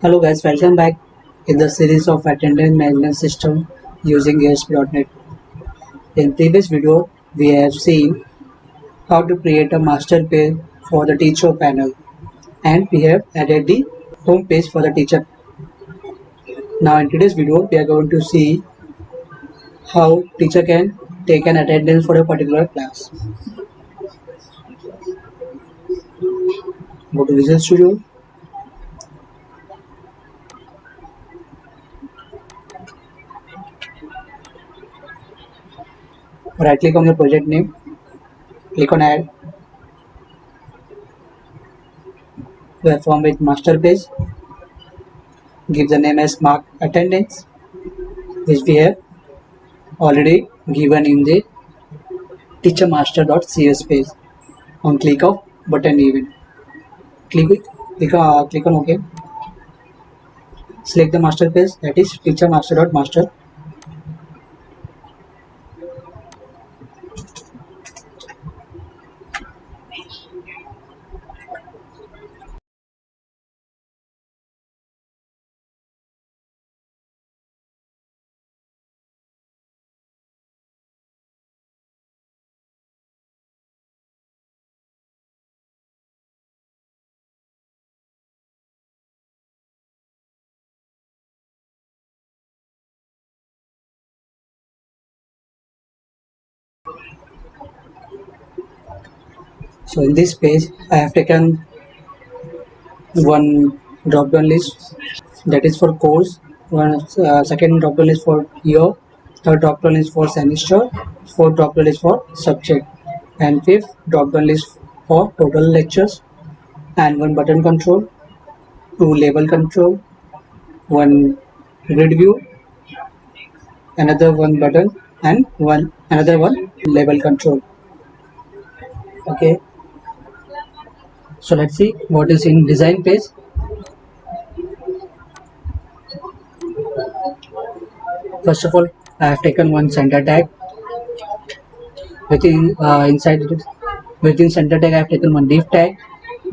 Hello guys, welcome back in the series of attendance management system using ASP.NET. In previous video, we have seen how to create a master page for the teacher panel, and we have added the home page for the teacher. Now in today's video, we are going to see how teacher can take an attendance for a particular class. Go to Visual Studio. Right click on your project name, click on add, the form with master page, give the name as mark attendance, which we have already given in the teachermaster.cs page. On click of button event, click on OK. Select the master page, that is teachermaster.master. So in this page, I have taken one drop down list, that is for course, second drop down list for year, third drop down list for semester, fourth drop down list for subject, and fifth drop down list for total lectures, and one button control, two label control, one grid view, another one button, and another one label control. Okay, so let's see what is in design page. First of all, I have taken one center tag. Within center tag, I have taken one div tag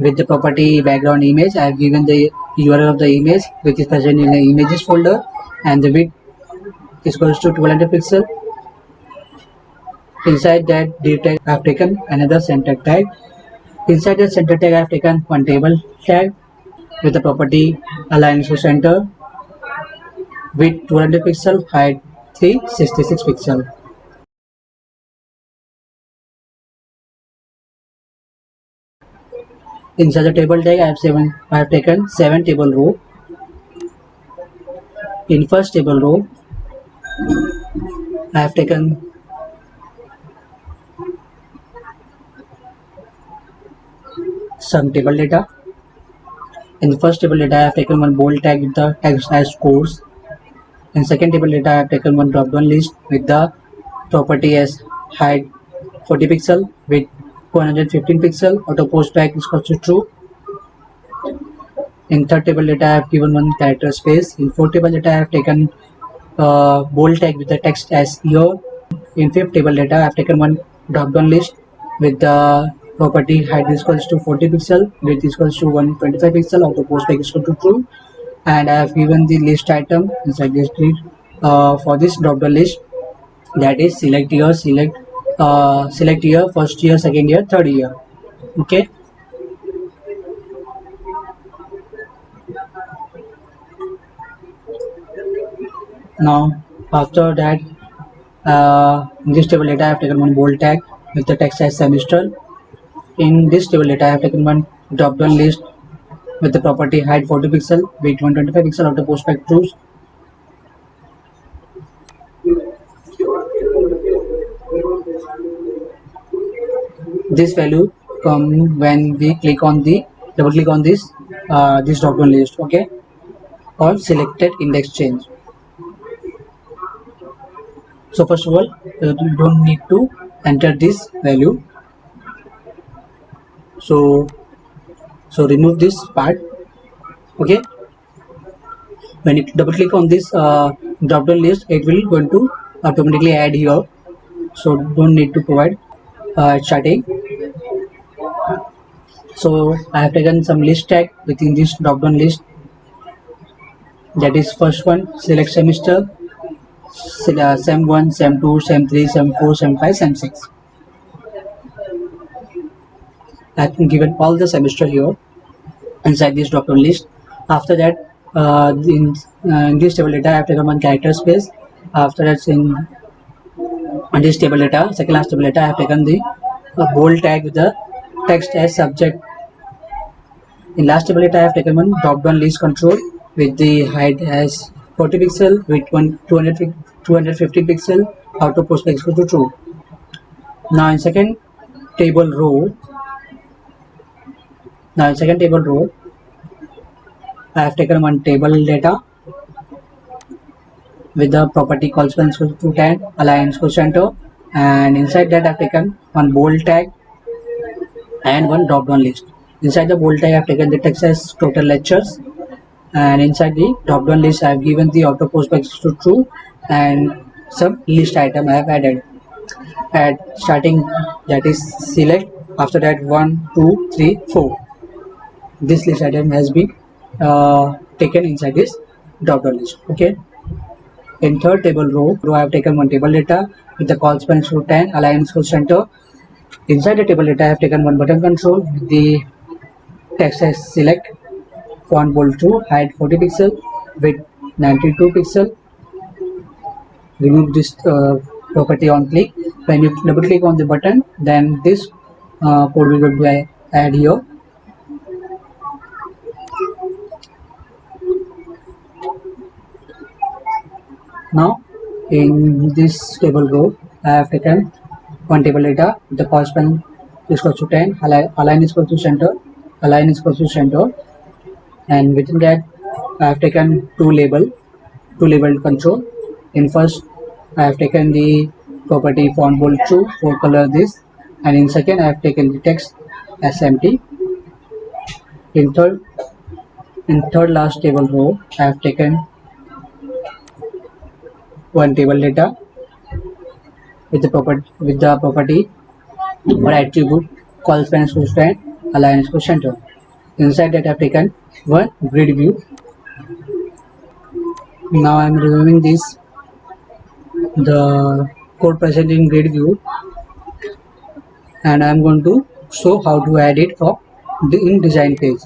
with the property background image. I have given the URL of the image, which is present in the images folder, and the width is equals to 1200 pixel. Inside that div tag, I have taken another center tag. Inside the center tag, I have taken one table tag with the property align to center, width 200 pixel, height 366 pixel. Inside the table tag, I have taken 7 table row. In first table row, I have taken some table data. In the first table data, I have taken one bold tag with the text as course. In second table data, I have taken one drop-down list with the property as height 40 pixel with 115 pixel. Auto post tag is equal to true. In third table data, I have given one character space. In fourth table data, I have taken bold tag with the text as year. In fifth table data, I have taken one drop-down list with the property height is equals to 40 pixel, width is equals to 125 pixel, auto post tag is equal to true, and I have given the list item inside this grid for this drop-down list, that is select year, select year, first year, second year, third year. Okay. Now after that, in this table data I have taken one bold tag with the text as semester. In this table data I have taken one drop down list with the property height 40 pixel, width 125 pixel, auto post tag true. This value come when we click on the double click on this drop down list. Okay, or selected index change. So first of all, you don't need to enter this value. So remove this part. Okay, when you double click on this drop down list, it will going to automatically add here. So don't need to provide starting. So I have taken some list tag within this drop down list. That is first one, select semester, SEM 1, SEM 2, SEM 3, SEM 4, SEM 5, SEM 6. I have given all the semester here inside this drop down list. After that, in this table data, I have taken one character space. After that, in this table data, second last table data, I have taken the bold tag with the text as subject. In last table data, I have taken one drop down list control with the height as 40 pixel with 250 pixel, auto post equal to true. Now in second table row, I have taken one table data with the property called to 10, align center, and inside that I have taken one bold tag and one drop down list. Inside the bold tag I have taken the text as total lectures, and inside the drop down list I have given the auto post to true and some list item I have added. At starting, that is select, after that 1, 2, 3, 4. This list item has been taken inside this drop down list. Okay. In third table row, I have taken one table data with the call span to 10, align school center. Inside the table data, I have taken one button control with the text as select, font bold to height 40 pixel, width 92 pixel. Remove this property on click. When you double click on the button, then this code will be add here. Now in this table row, I have taken one table data with the call span is equal to 10, align is equal to center, and within that I have taken two labeled control. In first I have taken the property font bold true for color this, and in second I have taken the text as empty. In third last table row I have taken one table data with the property or attribute call span is equal to 10, align is equal to center. Inside that I have taken one grid view. Now I am removing the code present in grid view, and I am going to show how to add it in design page.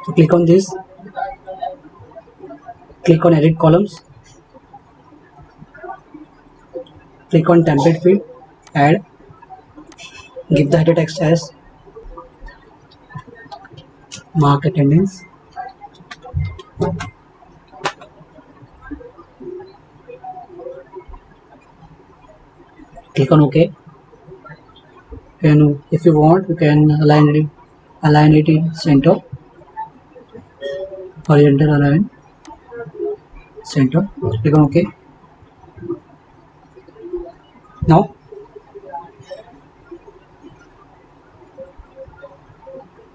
So click on this, click on edit columns, click on template field, add, give the header text as mark attendance. Click on OK, and if you want you can align it in center, horizontal align center. Click on OK. Now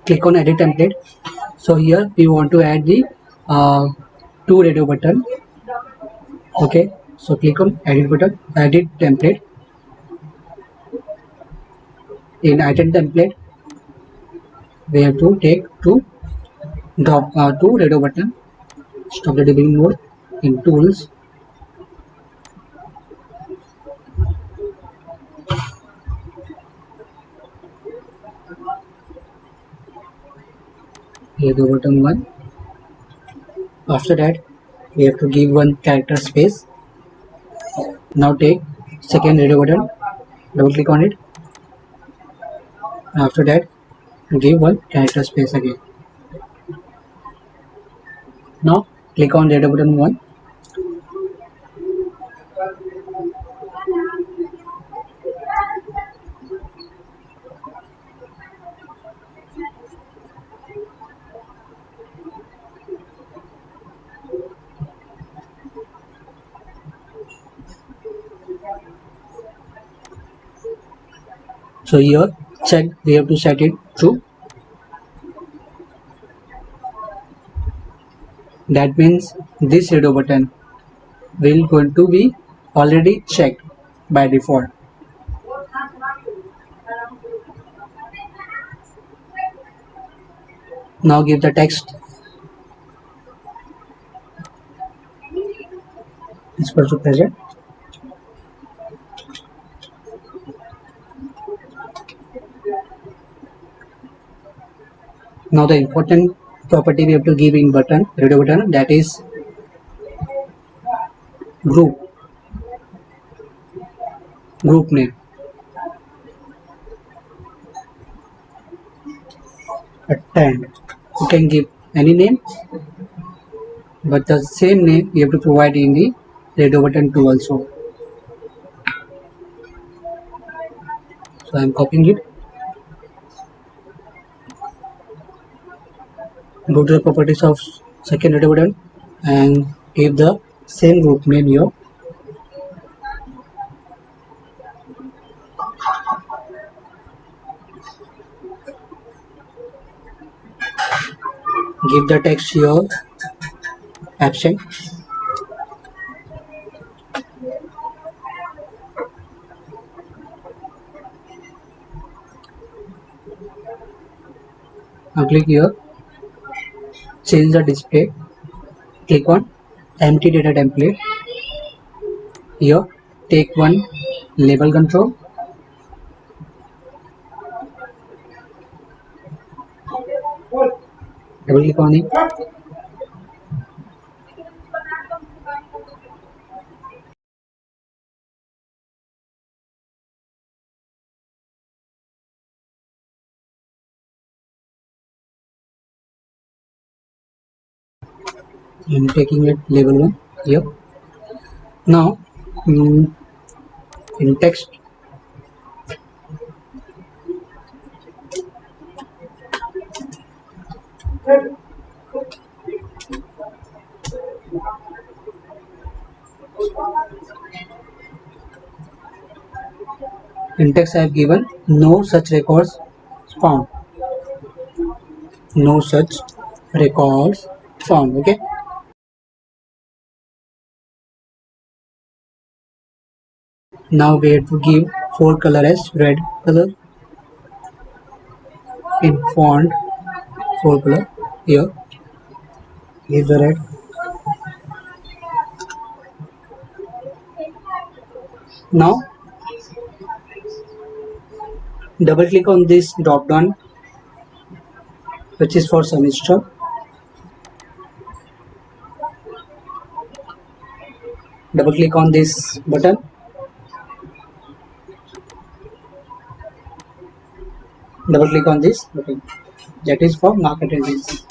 click on edit template. So here we want to add the two radio button. Okay, so click on edit button, edit template. In item template we have to take two radio button. Stop the debugging mode. In tools, radio button 1. After that we have to give one character space. Now take second radio button, double click on it. After that give one character space again. Now click on radio button 1. So here check, we have to set it true. That means this radio button will going to be already checked by default. Now give the text equal to present. Now the important property we have to give in button, radio button, that is group name. Attend. You can give any name, but the same name you have to provide in the radio button 2 also. So I am copying it. Go to the properties of second radio button and give the same group name here. Give the text here absent. Now click here, change the display, click on empty data template. Here take one label control, double click on it, and taking it label 1 here. Now in text, I have given no such records found. No such records found. Okay. Now we have to give font color as red color. In font font color here, give the red. Now double click on this drop down which is for semester. Double click on this button. Double click on this button, that is for mark attendance.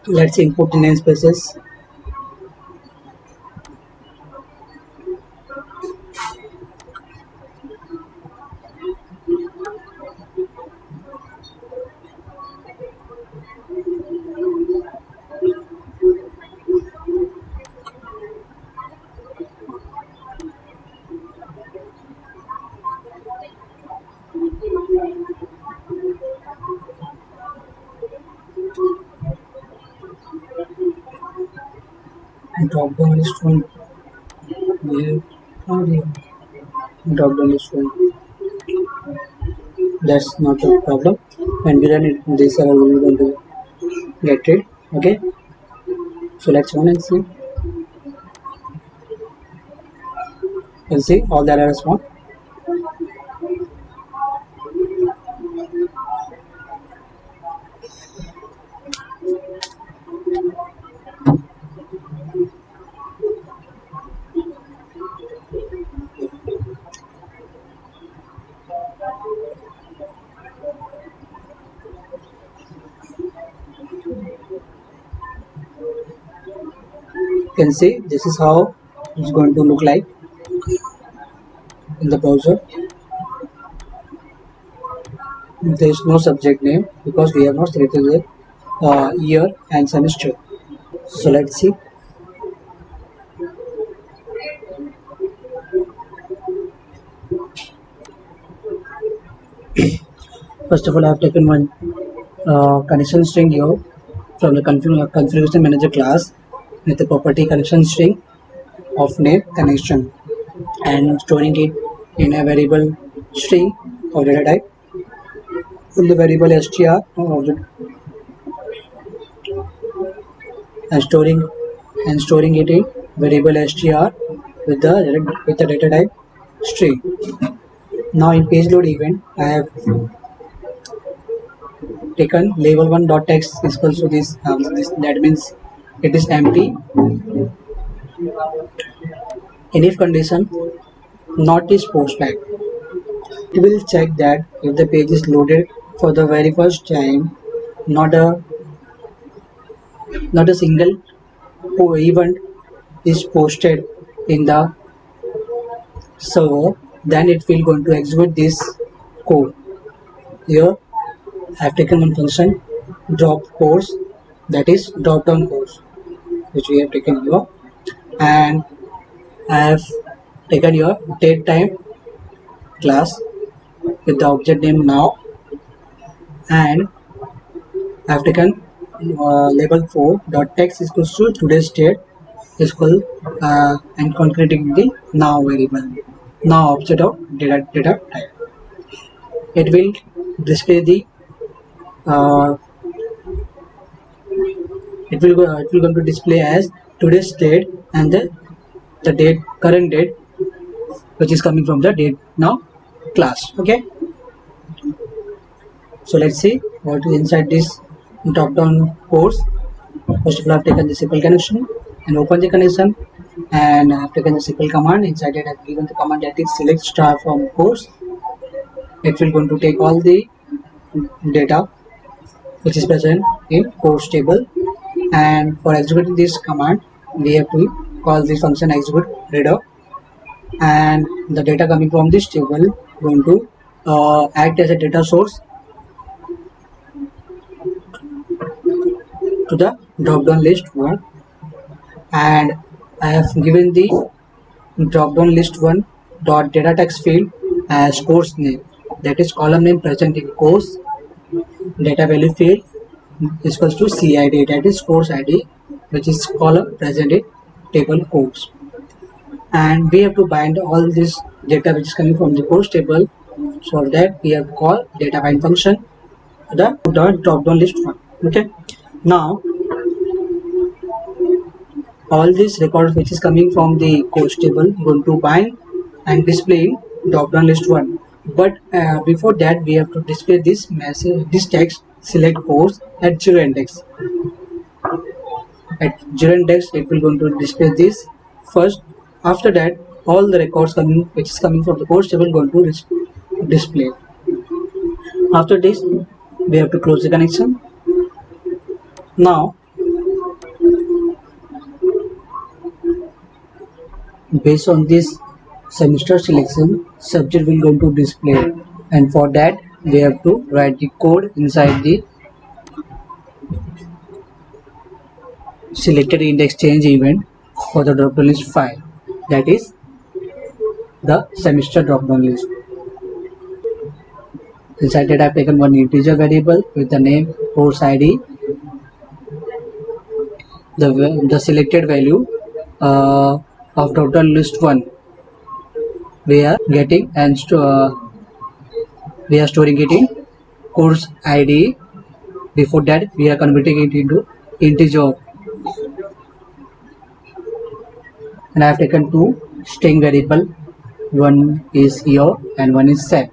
Let's input the namespaces. Drop down list one. Drop down list one. That's not a problem. When we run it, this error will be going to get it. Okay. So let's run and see. You can see all the errors found. You can see this is how it's going to look like in the browser. There is no subject name because we have not selected it. year and semester. So let's see. First of all, I have taken one connection string here from the configuration manager class with the property connection string of name connection and storing it in a variable string of data type in the variable str of the, and storing it in variable str with the data type string. Now in page load event, I have taken label one dot text is equals to this, that means it is empty. In if condition not is post back, it will check that if the page is loaded for the very first time, not a single event is posted in the server, then it will going to execute this code. Here I have taken one function drop course, that is drop down course, which we have taken here, and I have taken your date time class with the object name now, and I have taken label 4 dot text is equals to today's date is equal and concreting the now variable, now object of data type. It will display the uh, it will going to display as today's date and the date current date, which is coming from the date now class. Okay, so let's see what is inside this drop down course. First of all, I've taken the simple connection and open the connection, and I've taken the simple command. Inside it, I've given the command that is select star from course. It will going to take all the data which is present in course table, and for executing this command we have to call this function execute reader, and the data coming from this table going to act as a data source to the drop down list 1, and I have given the drop down list 1 dot data text field as course name, that is column name present in course. Data value field is equals to CID, that is course ID, which is column present in table course, and we have to bind all this data which is coming from the course table. So that we have to call data bind function the drop down list 1. Okay, now all these records which is coming from the course table going to bind and display in drop down list 1, but before that we have to display this message, this text select course at 0 index. At 0 index it will going to display this first. After that all the records coming which is coming from the course table going to display. After this we have to close the connection. Now based on this semester selection, subject will going to display, and for that we have to write the code inside the selected index change event for the drop down list file, that is the semester drop down list. Inside that I have taken one integer variable with the name course ID. The selected value of drop down list 1 we are getting, and we are storing it in course ID. Before that we are converting it into integer, and I have taken two string variable, one is year and one is set.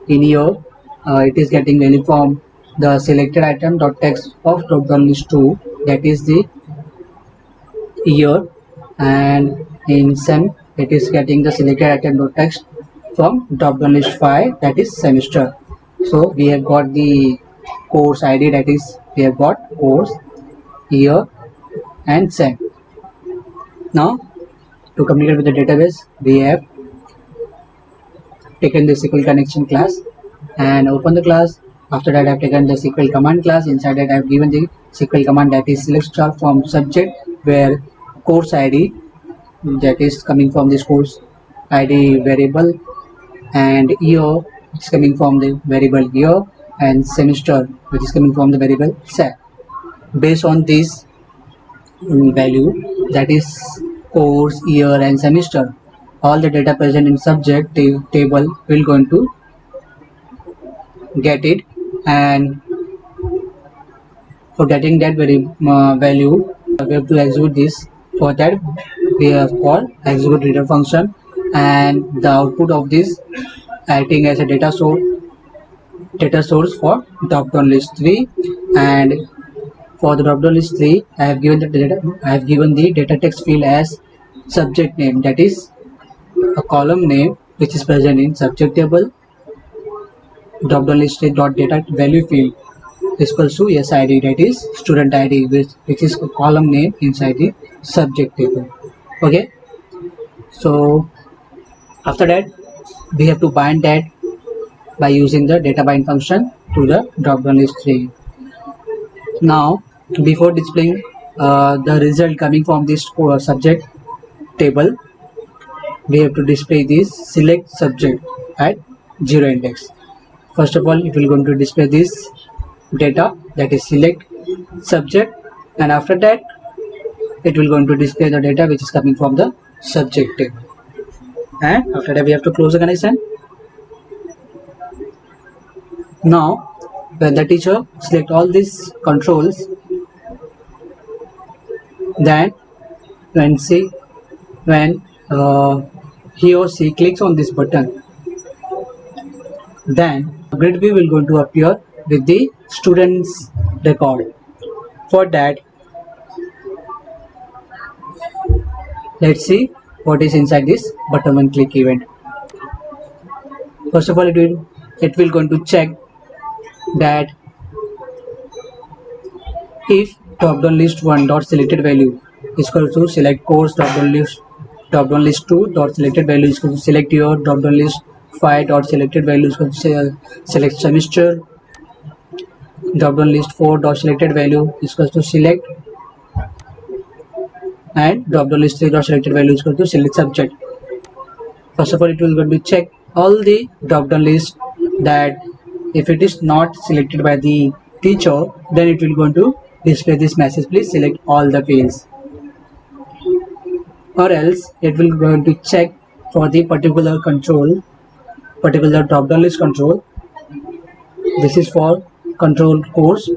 In year it is getting value from the selected item dot text of drop down list 2, that is the year, and in sem it is getting the selected item dot text from drop down list 5, that is semester. So we have got the course ID, that is we have got course, year and sem. Now to communicate with the database we have taken the SQL connection class and open the class After that, I have taken the SQL command class. Inside that, I have given the SQL command that is select star from subject, where course ID that is coming from this course ID variable, and year is coming from the variable year, and semester which is coming from the variable set. Based on this value, that is course, year, and semester, all the data present in subject table will going to get it, and for getting that value we have to execute this. For that we have called execute reader function, and the output of this acting as a data source for drop down list 3. And for the drop down list 3, I have given the data text field as subject name, that is a column name which is present in subject table. Drop down list dot data value field is equals to SID, that is student ID, which is a column name inside the subject table. Okay, so after that we have to bind that by using the data bind function to the drop down list 3. Now before displaying the result coming from this subject table, we have to display this select subject at 0 index. First of all, it will going to display this data, that is select subject, and after that it will going to display the data which is coming from the subject table. And after that we have to close the connection. Now when the teacher select all these controls, then when he or she clicks on this button, then grid view will going to appear with the student's record. For that, let's see what is inside this button one click event. First of all, it will going to check that if drop down list 1 dot selected value is equal to select course, drop down list 2 dot selected value is equal to select year, drop down list 5 dot selected value is equal to select semester, drop down list 4 dot selected value is equal to select, and drop down list 3 dot selected value is equal to select subject. First of all, it will going to check all the drop down list, that if it is not selected by the teacher, then it will going to display this message, please select all the fields. Or else it will going to check for the particular drop down list control. This is for control course,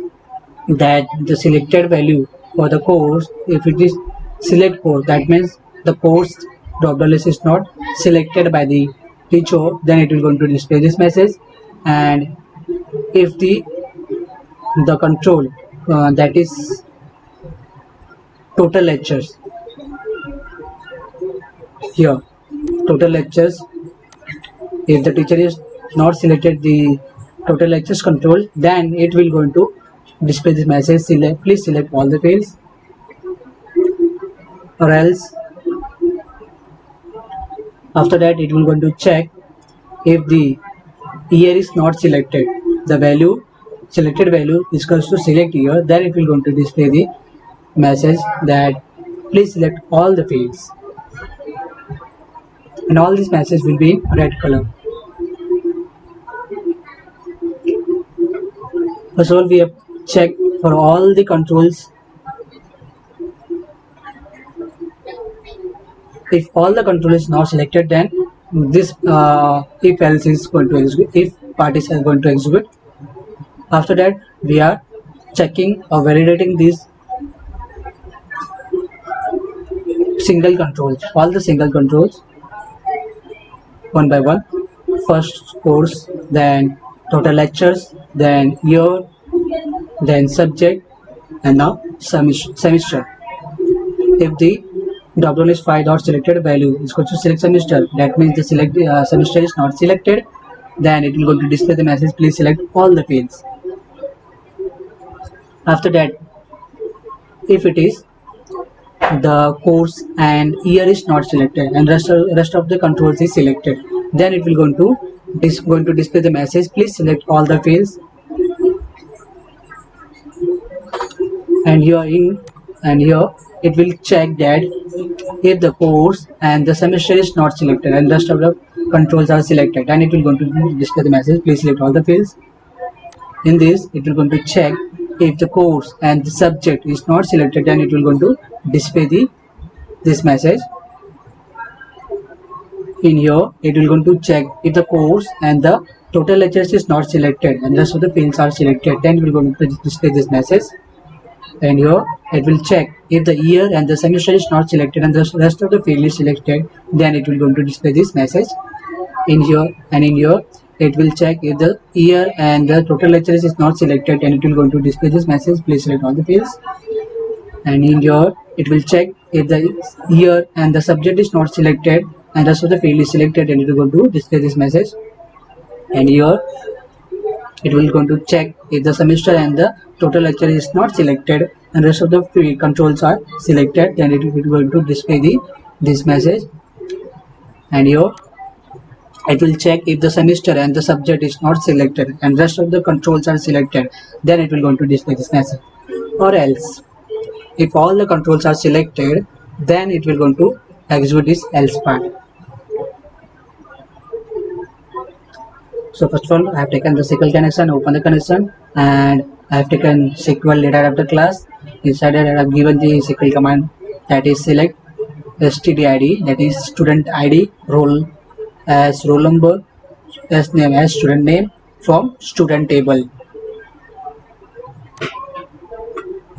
that the selected value for the course, if it is select course, that means the course drop down list is not selected by the teacher, then it will going to display this message. And if the control that is total lectures, here total lectures, if the teacher is not selected the total lectures control, then it will going to display this message, please select all the fields. Or else after that it will going to check if the year is not selected, the selected value is equals to select year, then it will going to display the message that please select all the fields, and all these messages will be in red color. First of all, we have checked for all the controls. If all the control is not selected, then this if else is going to execute, if part is going to execute. After that we are checking or validating these single controls, all the single controls one by one. First course, then total lectures, then year, then subject, and now semester. If the drop down list 5 dot selected value is equal to select semester, that means the semester is not selected, then it will go to display the message, please select all the fields. After that, if it is the course and year is not selected and rest of the controls is selected, then it will going to display the message, please select all the fields. and here it will check that if the course and the semester is not selected and rest of the controls are selected, then it will going to display the message, please select all the fields. In this, it will going to check if the course and the subject is not selected, then it will going to display this message. In here, it will going to check if the course and the total lectures is not selected and rest of the fields are selected, then it will going to display this message. And here it will check if the year and the semester is not selected and the rest of the field is selected, then it will going to display this message. In here it will check if the year and the total lectures is not selected, and it will going to display this message, please select all the fields. And in here it will check if the year and the subject is not selected and rest of the field is selected, and it will going to display this message. And here it will going to check if the semester and the total lecture is not selected and rest of the field controls are selected, then it will going to display this message. And here it will check if the semester and the subject is not selected and rest of the controls are selected, then it will going to display this message. Or else, if all the controls are selected, then it will going to execute this else part. So first of all, I have taken the SQL connection, open the connection, and I have taken SQL data adapter class. Inside that I have given the SQL command, that is select std_id, that is student ID, role as roll number, as name as student name, from student table,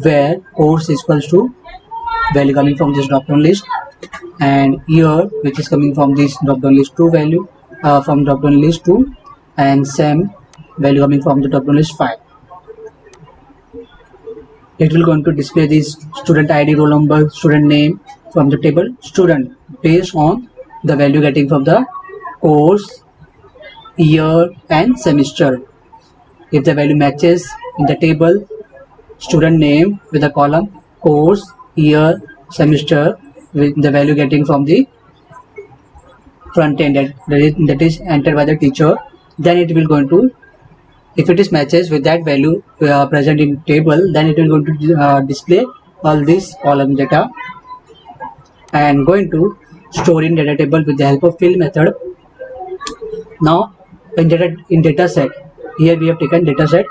where course is equals to value coming from this drop down list, and year which is coming from this drop down list 2 value, from drop down list 2, and SEM value coming from the drop down list 5. It will going to display this student ID, roll number, student name from the table student based on the value getting from the course, year and semester. If the value matches in the table student name with the column course, year, semester, with the value getting from the front end that is entered by the teacher, then it will going to, if it is matches with that value present in table, then it will going to display all this column data, and going to store in data table with the help of fill method. Now in data set, here we have taken data set,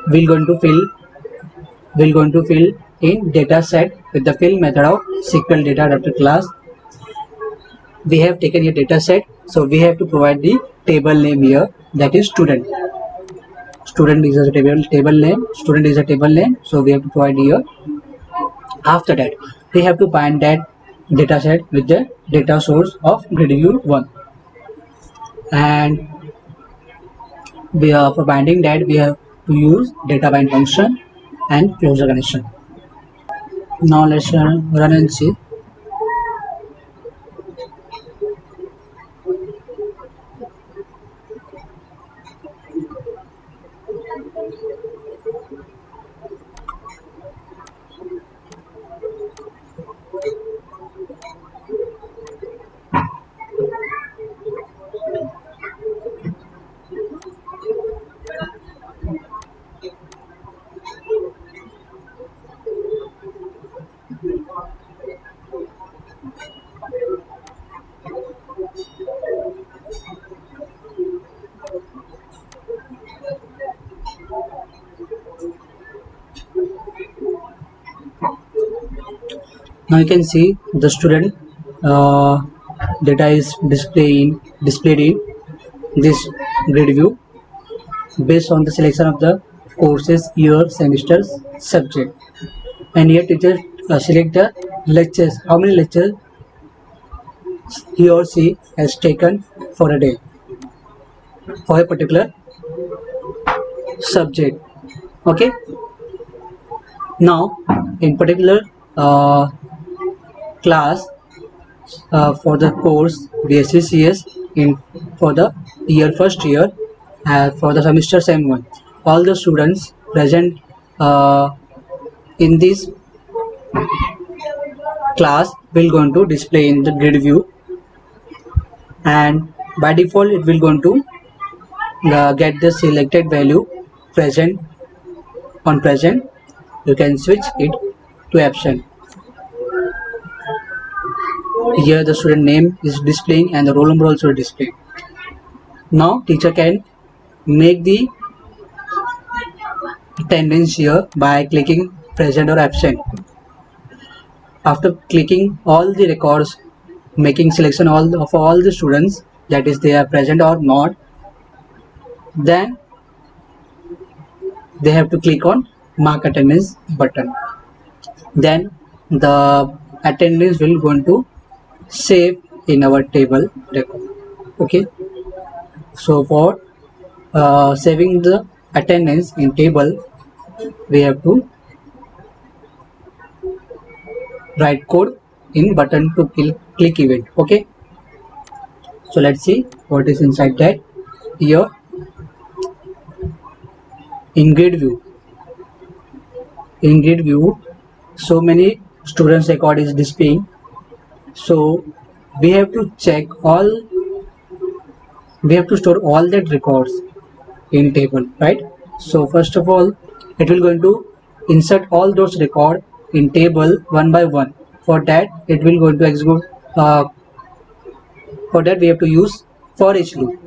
we're going to fill in data set with the fill method of SQL data adapter class. We have taken a data set, so we have to provide the table name here, that is student. Student is a table name, student is a table name, so we have to provide here. After that, we have to find that data set with the data source of gridview1, and we are for binding that we have to use data bind function and close the connection. Now let's run and see. Now you can see the student data is displayed in this grid view based on the selection of the courses, year, semesters, subject, and here teacher select the lectures, how many lectures he or she has taken for a day for a particular subject. Okay, now in particular class for the course BSc in for the year first year, for the semester same one, all the students present in this class will going to display in the grid view, and by default it will going to get the selected value present on present, you can switch it to absent. Here the student name is displaying and the roll number also displaying. Now teacher can make the attendance here by clicking present or absent. After clicking all the records, making selection of all the students, that is they are present or not, then they have to click on mark attendance button. Then the attendance will going to save in our table record. Okay, so for saving the attendance in table, we have to write code in button to click event. Okay, so let's see what is inside that. Here in grid view, so many students record is displaying, so we have to store all that records in table, right? So first of all, it will going to insert all those record in table one by one. For that, it will going to execute. For that, we have to use for each loop.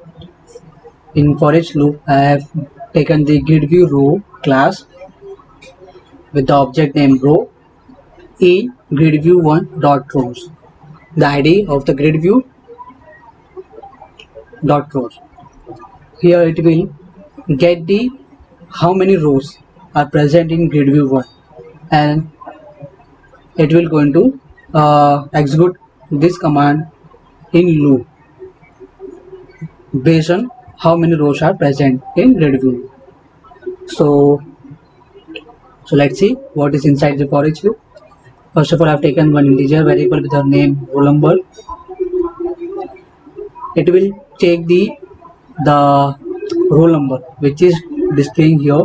In for each loop, I have taken the grid view row class with the object name row in grid view 1 dot rows. The ID of the grid view dot rows. Here it will get the how many rows are present in grid view 1, and it will going to execute this command in loop based on how many rows are present in grid view. So let's see what is inside the for each loop. First of all, I have taken one integer variable with the name roll number. It will take the roll number which is displaying here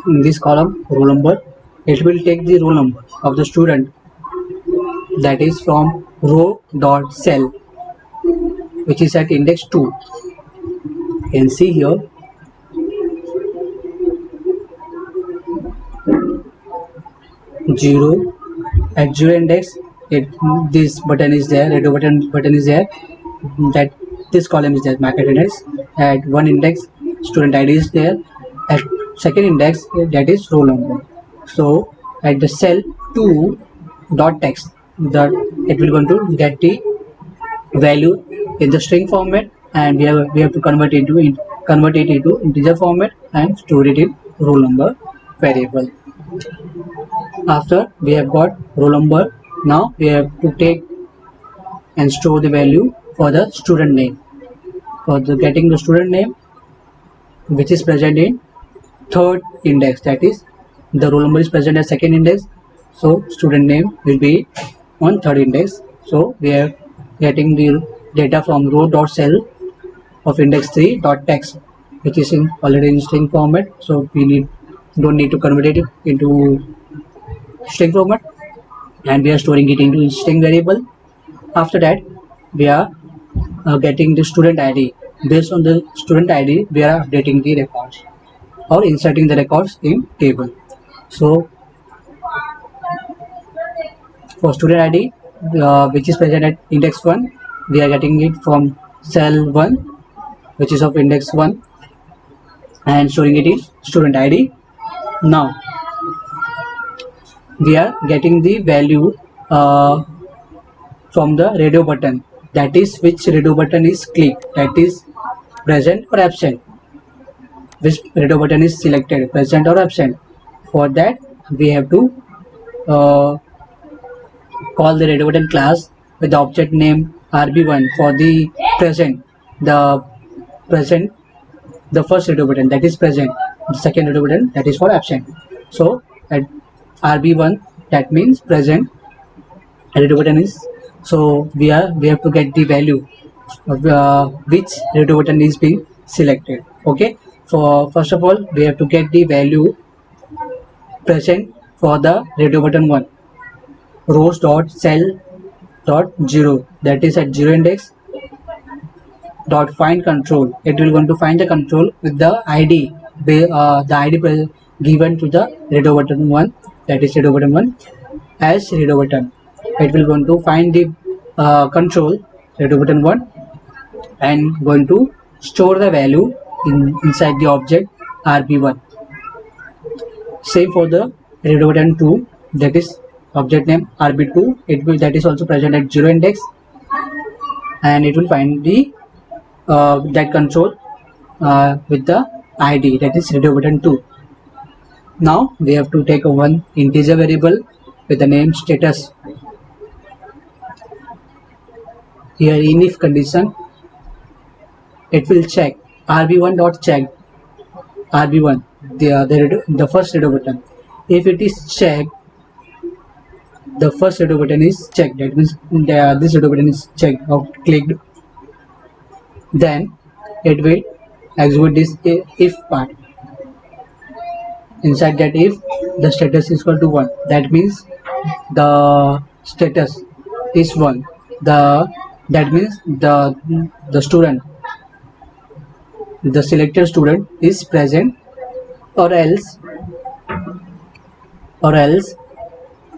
in this column, roll number. It will take the roll number of the student, that is from row dot cell, which is at index 2. You can see here at 0 index, this button is there, radio button is there, that this column is there, mark attendance. At 1 index, student ID is there. At second index, that is roll number. So at the cell 2 dot text, that it will going to get the value in the string format, and we have to convert it into integer format and store it in roll number variable. After we have got roll number, now we have to take and store the value for the student name. For getting the student name, which is present in third index, that is the roll number is present at second index, so student name will be on third index. So we are getting the data from row dot cell of index 3 dot text, which is already in string format, so we don't need to convert it into string format, and we are storing it into string variable. After that, we are getting the student ID. Based on the student ID, we are updating the records or inserting the records in table. So for student ID, which is present at index 1, we are getting it from cell 1, which is of index 1, and storing it in student ID. Now we are getting the value from the radio button, that is which radio button is clicked, that is present or absent, which radio button is selected, present or absent. For that, we have to call the radio button class with the object name rb1 for the present, the first radio button, that is present, the second radio button, that is for absent. So at rb1, that means present radio button is, so we have to get the value of which radio button is being selected. Okay, for first of all, we have to get the value present for the radio button 1, rows dot cell dot 0, that is at 0 index, dot find control. It will going to find the control with the ID, the ID given to the redo button 1, that is redo button 1 as redo button. It will going to find the control redo button 1 and going to store the value inside the object rb1. Same for the redo button 2, that is object name rb2. It will, that is also present at 0 index, and it will find the that control with the id, that is redo button 2. Now we have to take one integer variable with the name status. Here in if condition, it will check rb1 dot check rb1, the first redo button. If it is checked, the first redo button is checked, that means this redo button is checked or clicked, then it will execute this if part. Inside that if, the status is equal to 1, that means the status is 1, that means the student, the selected student is present, or else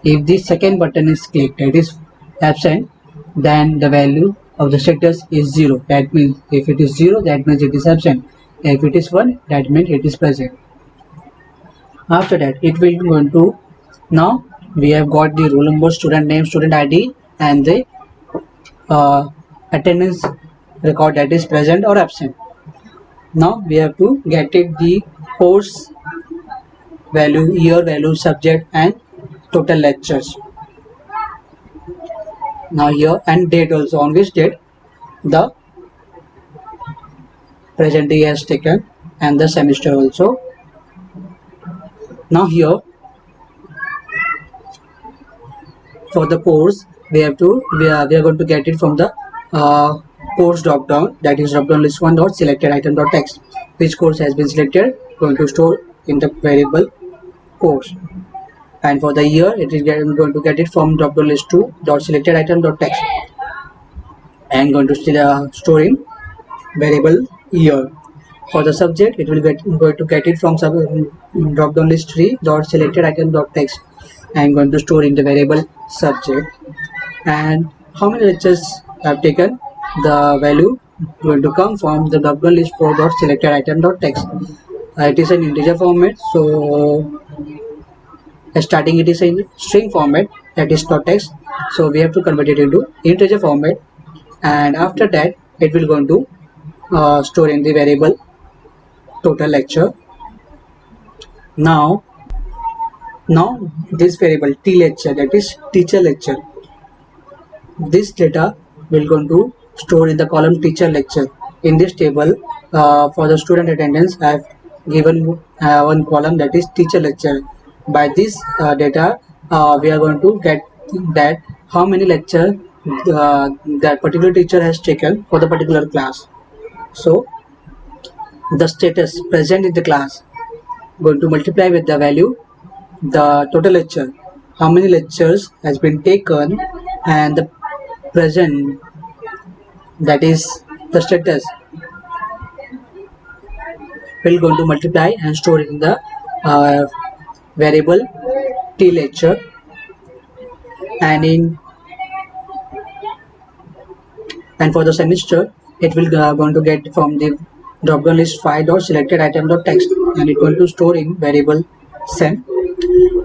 if the second button is clicked, it is absent, then the value of the status is 0. That means if it is 0, that means it is absent. If it is 1, that means it is present. After that, it will going to, now we have got the roll number, student name, student id, and the attendance record, that is present or absent. Now we have to get it the course value, year value, subject, and total lectures. Now here, and date also, on which date the present day has taken, and the semester also. Now here, for the course, we are going to get it from the course drop down, that is drop down list 1 dot selected item dot text. Which course has been selected, going to store in the variable course. And for the year, it is going to get it from drop down list 2 dot selected item dot text, and going to still store in variable year. For the subject, it will going to get it from drop down list 3 dot selected item dot text, and going to store in the variable subject. And how many lectures have taken, the value going to come from the drop down list 4 dot selected item dot text. It is an integer format, so starting it is in string format, that is dot text, so we have to convert it into integer format, and after that it will going to store in the variable total lecture. Now this variable t lecture, that is teacher lecture, this data will going to store in the column teacher lecture. In this table, for the student attendance, I have given one column, that is teacher lecture. By this data, we are going to get that how many lecture that particular teacher has taken for the particular class. So the status present in the class going to multiply with the value the total lecture, how many lectures has been taken, and the present, that is the status, will going to multiply and store in the variable t lecture. And for the semester, it will going to get from the drop down list 5 dot selected item dot text, and it going to store in variable sem.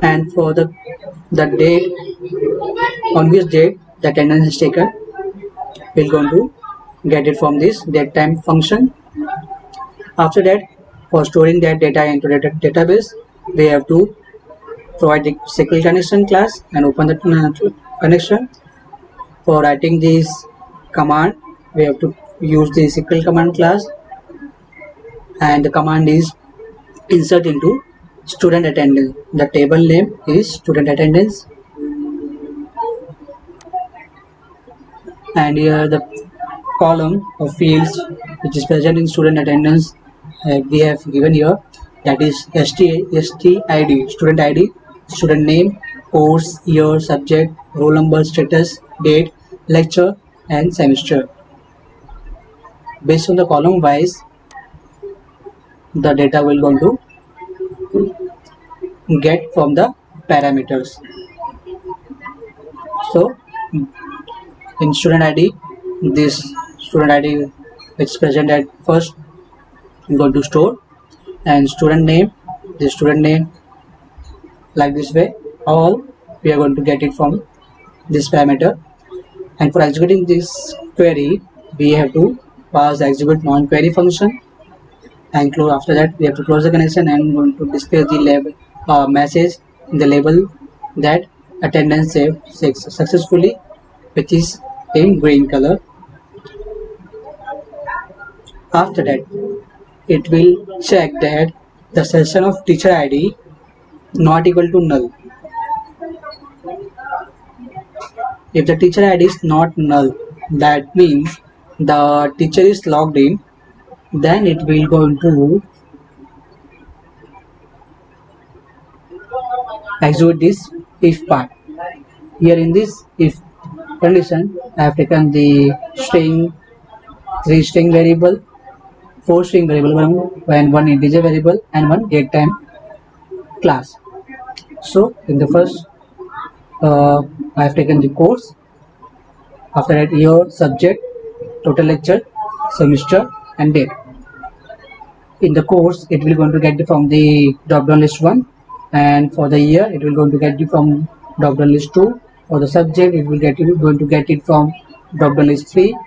And for the date, on which date the attendance is taken, we're going to get it from this datetime function. After that, for storing that data into the database, we have to provide the SQL connection class and open the connection. For writing this command, we have to use the SQL command class, and the command is insert into student attendance. The table name is student attendance, and here the column of fields which is present in student attendance we have given here, that is STID, student ID, student name, course, year, subject, roll number, status, date, lecture, and semester. Based on the column wise, the data will going to get from the parameters. So in student ID, this student ID is present at first. I'm going to store, and student name, this student name, like this way. All we are going to get it from this parameter. And for executing this query, we have to pass the execute non-query function, and close. After that, we have to close the connection and going to display the label message in the label that attendance saved successfully, which is in green color. After that, it will check that the session of teacher ID not equal to null. If the teacher ID is not null, that means the teacher is logged in, then it will go into execute this if part. Here in this if condition, I have taken the string, 3 string variable, 4 string variable, and 1 integer variable, and 1 datetime class. So in the first, I have taken the course. After that, year, subject, total lecture, semester, and date. In the course, it will going to get from the drop down list 1, and for the year, it will going to get it from drop down list 2. For the subject, it will going to get it from drop down list 3,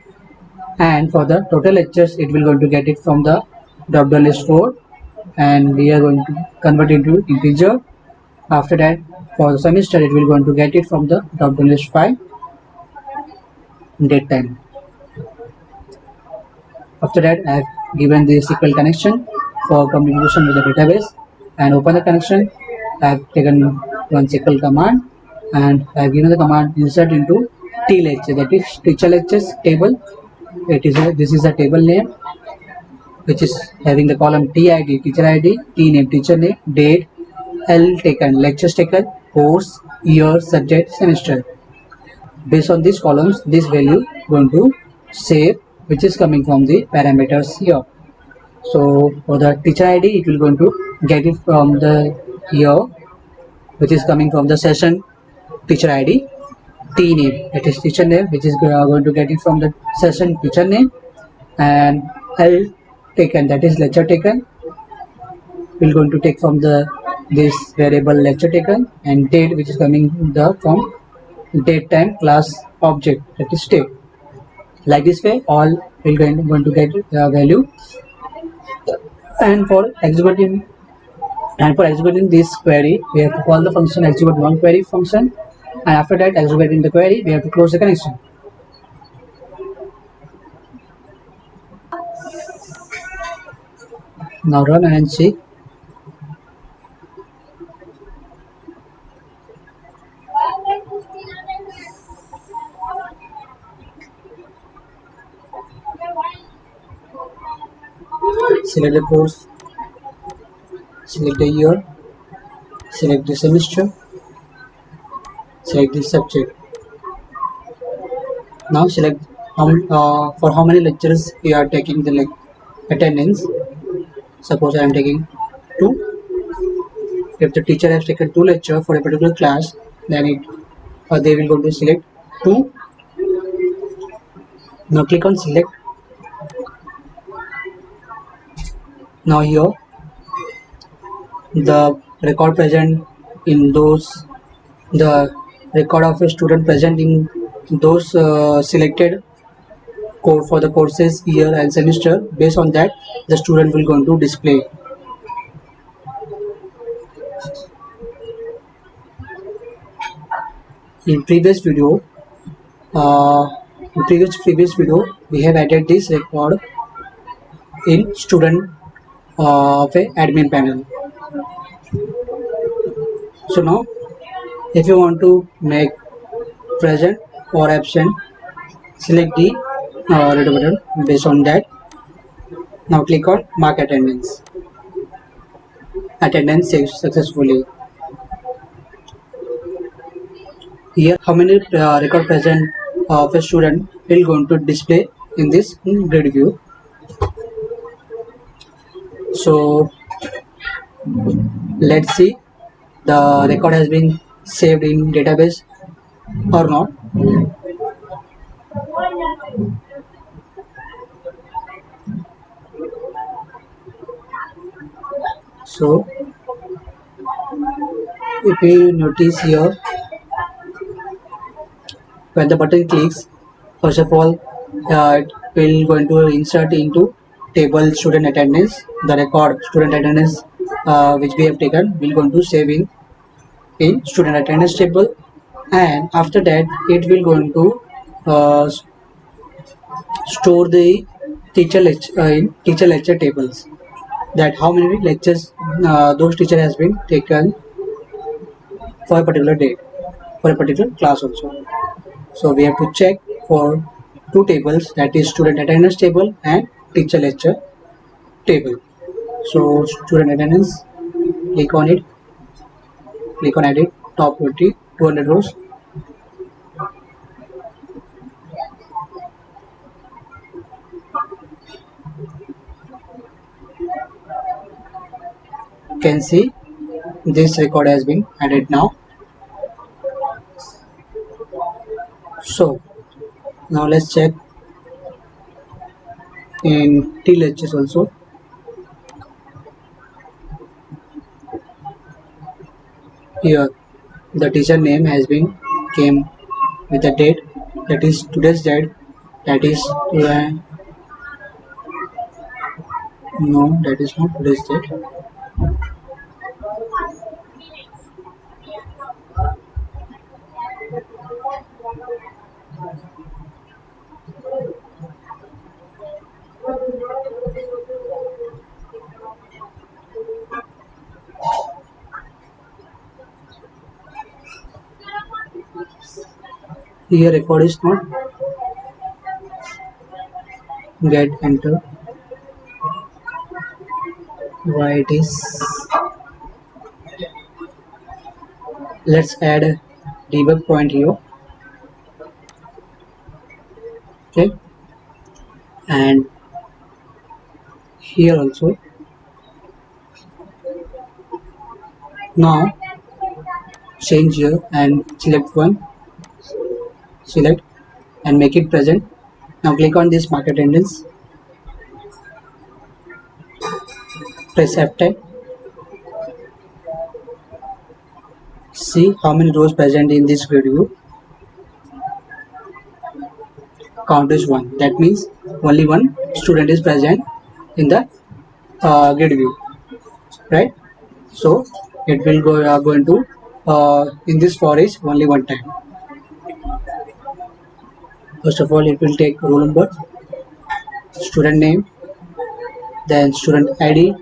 and for the total lectures, it will going to get it from the drop down list 4, and we are going to convert into integer. After that, for the semester, it will going to get it from the drop down list 5, date time. After that, I have given the SQL connection for communication with the database, and open the connection. I have taken one SQL command, and I have given the command insert into T lecture, that is teacher lectures table. This is a table name which is having the column TID, teacher ID, T name, teacher name, date, L taken, lectures taken, course, year, subject, semester. Based on these columns, this value going to save, which is coming from the parameters here. So for the teacher ID, it will going to get it from the year, which is coming from the session teacher ID. T name, that is teacher name, which is going to get it from the session teacher name, and L taken, that is lecture taken, will going to take from the this variable lecture taken, and date, which is coming from date time class object, that is state. Like this way, all will going to get value. And for executing this query, we have to call the function execute non-query function, and after that, executing the query, we have to close the connection. Now run and see. Select the course, select the year, select the semester, select the subject. Now select for how many lectures you are taking the attendance. Suppose I am taking 2. If the teacher has taken 2 lectures for a particular class, then they will go to select 2. Now click on select. Now here the record present in the record of a student present in those selected code for the courses, year and semester. Based on that, the student will going to display. In previous video, we have added this record in student of a admin panel. So now, if you want to make present or absent, select the red button. Based on that, now click on mark attendance. Attendance saved successfully. Here, how many record present of a student will going to display in this grid view. So let's see the record has been saved in database or not. So if you notice here, when the button clicks, first of all, it will going to insert into table student attendance. The record student attendance which we have taken will going to save in student attendance table, and after that it will going to uh, store the in teacher lecture tables, that how many lectures those teacher has been taken for a particular date, for a particular class also. So we have to check for two tables, that is student attendance table and teacher lecture table. So student attendance, click on it, click on edit, top 20, 200 rows. You can see this record has been added now. So now let's check in T lectures also. Here the teacher name has been came with the date, that is today's date, that is no, that is not today's date. Here record is not get enter, why it is. Let's add a debug point here. Okay, and here also. Now change here and select one, select and make it present. Now click on this mark attendance, press F10, see how many rows present in this grid view. Count is 1, that means only one student is present in the grid view, right? So it will go into in this for each only one time. First of all, it will take roll number, student name, then student ID.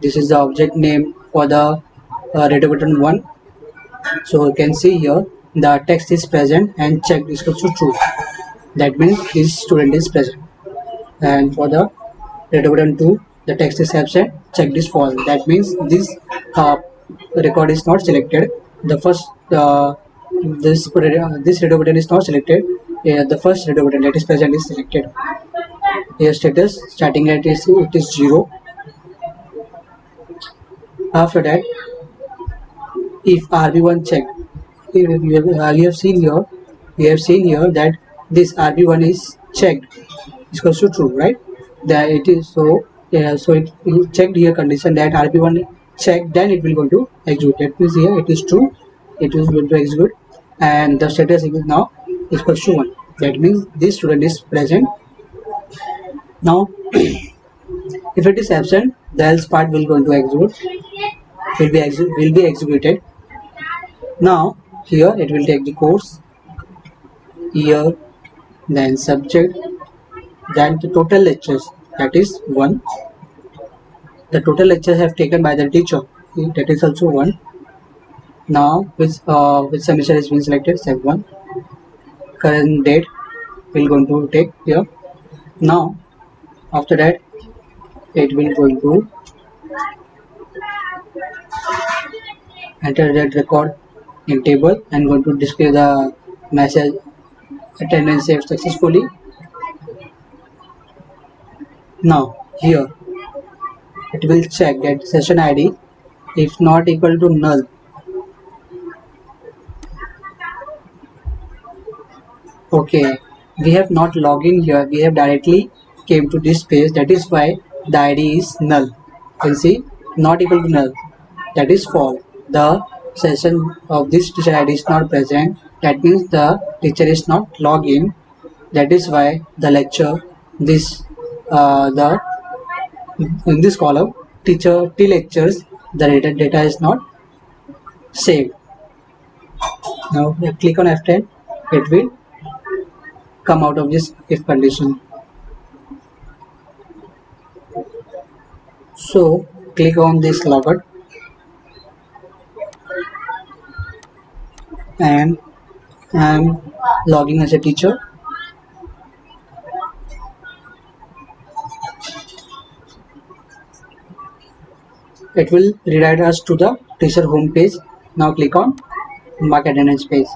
This is the object name for the radio button 1. So you can see here the text is present and checked is equal to true. That means this student is present. And for the radio button 2, the text is absent, checked is false. That means this record is not selected. The first this radio button is not selected. The first radio button that is present is selected. Here status starting at is it is 0. After that, if RB1 checked, you have seen here that this RB1 is checked is equals to true, right? That it is so. Yeah, so it checked here condition that RB1 checked, then it will go to execute. That means here it is true, it is going to execute, and the status is now equals to 1. That means this student is present. Now, if it is absent, the else part will go to execute. Will be executed. Now here it will take the course, year, then subject, then the total lectures, that is 1. The total lectures have taken by the teacher, that is also 1. Now which semester has been selected, Sem 1. Current date will going to take here. Now after that it will going to enter that record in table and going to display the message attendance saved successfully. Now here it will check that session ID if not equal to null. Okay, we have not logged in here, we have directly came to this page, that is why the ID is null. You can see not equal to null, that is false. The session of this teacher ID is not present, that means the teacher is not logged in. That is why the lecture this the in this column teacher t lectures the data is not saved. Now click on F10, it will come out of this if condition. So click on this logout and I am logging as a teacher. It will redirect us to the teacher home page. Now click on mark attendance page.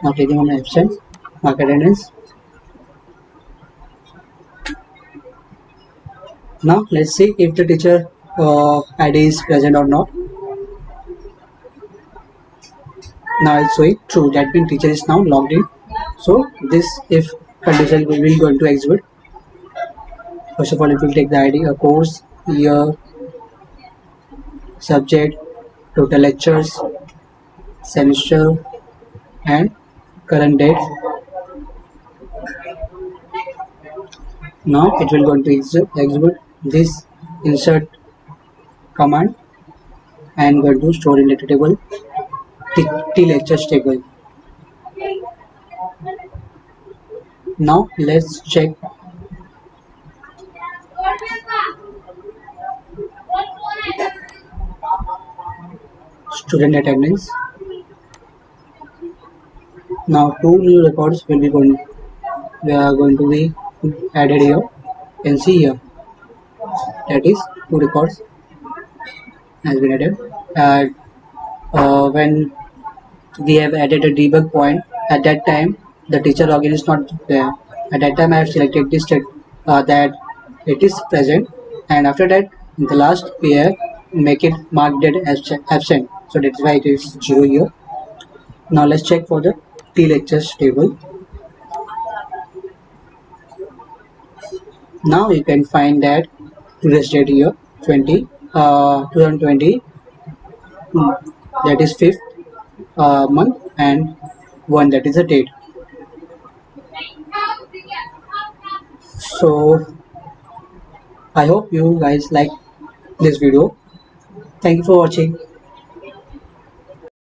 Now clicking on absence, mark attendance. Now let's see if the teacher ID is present or not. Now it's showing true, that means teacher is now logged in. So this if condition will going to exhibit. First of all, it will take the ID, a course, year, subject, total lectures, semester, and current date. Now it will going to execute this insert command and going to store in data table t lectures table. Now let's check student attendance. Now two new records will be going. We are going to be added here. You can see here that is two records has been added. When we have added a debug point, at that time the teacher login is not there. At that time I have selected this state that it is present, and after that in the last we have make it marked as absent, so that's why it is 0 here. Now let's check for the t lectures table. Now you can find that today's date here 2020, that is 5th month, and 1, that is the date. So I hope you guys like this video. Thank you for watching.